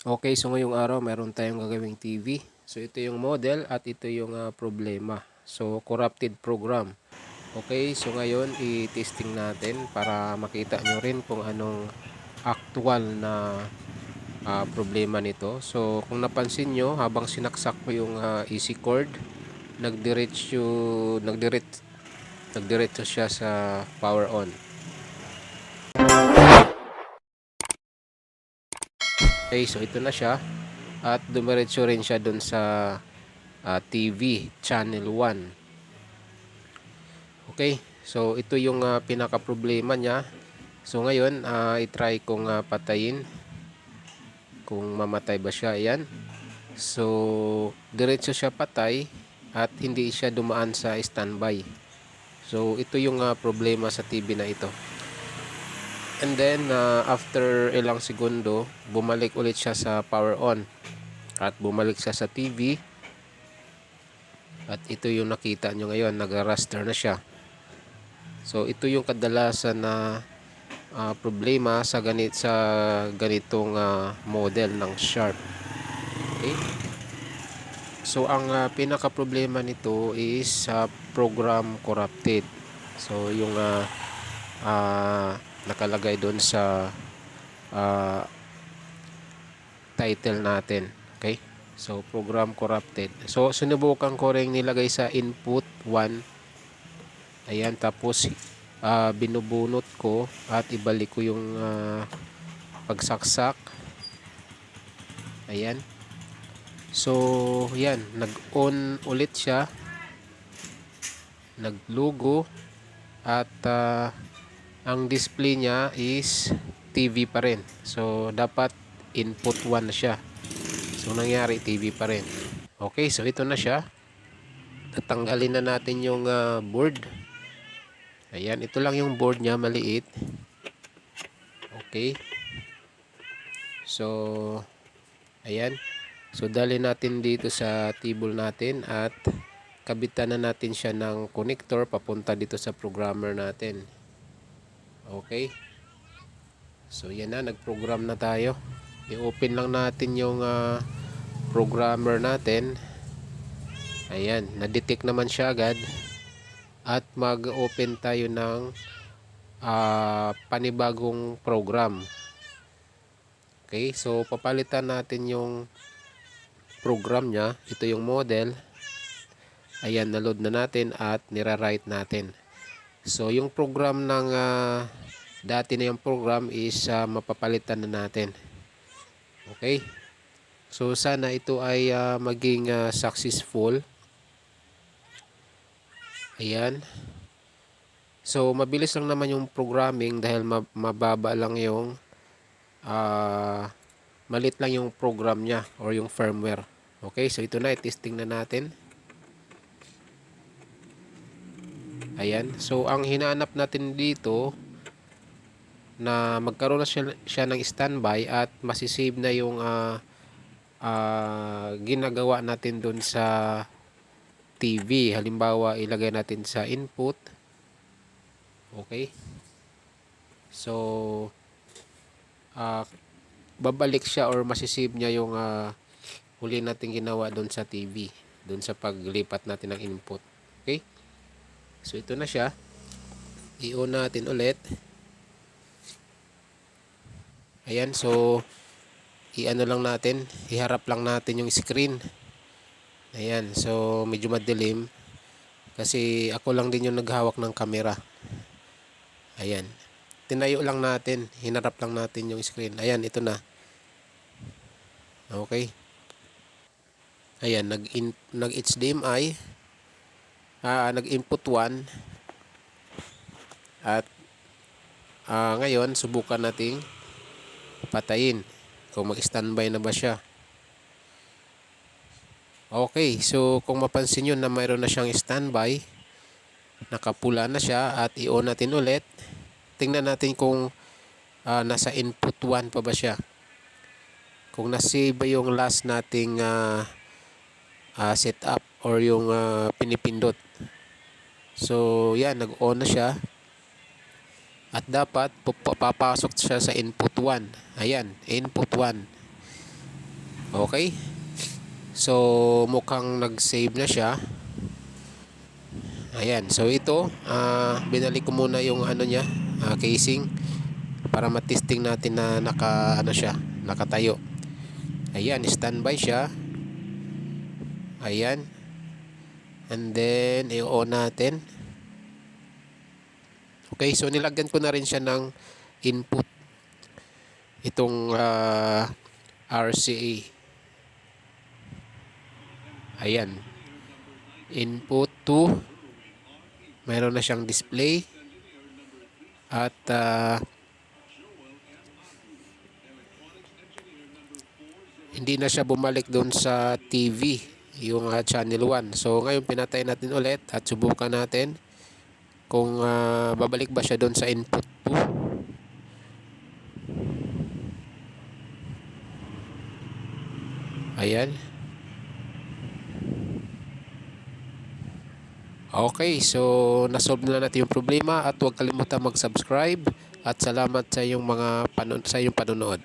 Okay, so ngayong araw meron tayong gagawing TV. So ito yung model at ito yung problema. So corrupted program. Okay, so ngayon i-testing natin para makita nyo rin kung anong actual na problema nito. So kung napansin nyo, habang sinaksak ko yung easy cord, nagdiretso, nagdiretso, nagdiretso siya sa power on. Okay, so ito na siya. At dumiretso rin siya dun sa TV channel 1. Okay, so ito yung pinaka problema niya. So ngayon i-try kong patayin kung mamatay ba siya. Ayan, so diretso siya patay at hindi siya dumaan sa standby. So ito yung problema sa TV na ito. And then after ilang segundo, bumalik ulit siya sa power on at bumalik siya sa TV. At ito yung nakita nyo ngayon, nag-raster na siya. So ito yung kadalasan na problema sa ganitong model ng Sharp. Okay? So ang pinaka problema nito is program corrupted. So yung nakalagay doon sa uh, title natin. Okay? So program corrupted. So sinubukan ko ring nilagay sa input 1. Ayan, tapos binubunot ko at ibalik ko yung pagsaksak. Ayan. So yan, nag-on ulit siya, naglugo, at ang display niya is TV pa rin. So dapat input 1 na siya. So nangyari TV pa rin. Okay, so ito na siya. Tatanggalin na natin yung board. Ayan, ito lang yung board niya, maliit. Okay. So ayan. So dali natin dito sa table natin at kabitan na natin siya ng connector papunta dito sa programmer natin. Okay. So yan na, nag-program na tayo. I-open lang natin yung programmer natin. Ayan, na-detect naman siya agad. At mag-open tayo ng panibagong program. Okay, so papalitan natin yung program niya. Ito yung model. Ayan, na-load na natin at nira-write natin. So yung program ng dati na yung program is mapapalitan na natin. Okay, so sana ito ay maging successful. Ayan, so mabilis lang naman yung programming dahil mababa lang yung malit lang yung program niya or yung firmware. Okay, so ito na, i-testing na natin. Ayan, so ang hinahanap natin dito na magkaroon na siya ng standby at masisave na yung ginagawa natin dun sa TV. Halimbawa, ilagay natin sa input. Okay, so babalik siya or masisave niya yung huli natin ginawa dun sa TV, dun sa paglipat natin ng input. Okay, so ito na siya. I-on natin ulit. Ayan, so i-ano lang natin, iharap lang natin yung screen. Ayan, so medyo madilim kasi ako lang din yung naghawak ng camera. Ayan, tinayo lang natin, hinarap lang natin yung screen. Ayan, ito na. Okay, ayan, nag-HDMI, nag-input 1. At ngayon subukan nating patayin kung mag-standby na ba siya. Okay, so kung mapansin nyo na mayroon na siyang standby, nakapula na siya, at i-on natin ulit. Tingnan natin kung nasa input 1 pa ba siya, kung nasave ba yung last nating setup or yung pinipindot. So yan, nag-on na siya at dapat papasok siya sa input 1. Ayan, input 1. Okay. So mukhang nag-save na siya. Ayan. So ito, binalik ko muna yung ano niya, casing para matesting natin na siya, nakatayo. Ayan, standby siya. Ayan. And then i-on natin. Okay, so nilagyan ko na rin siya ng input. Itong RCA. Ayan. Input to, mayroon na siyang display. At hindi na siya bumalik doon sa TV, yung channel 1. So ngayon pinatay natin ulit at subukan natin kung babalik ba siya doon sa input 2. Ayan. Okay, so nasolve na natin yung problema at huwag kalimutan mag-subscribe at salamat sa iyong panonood.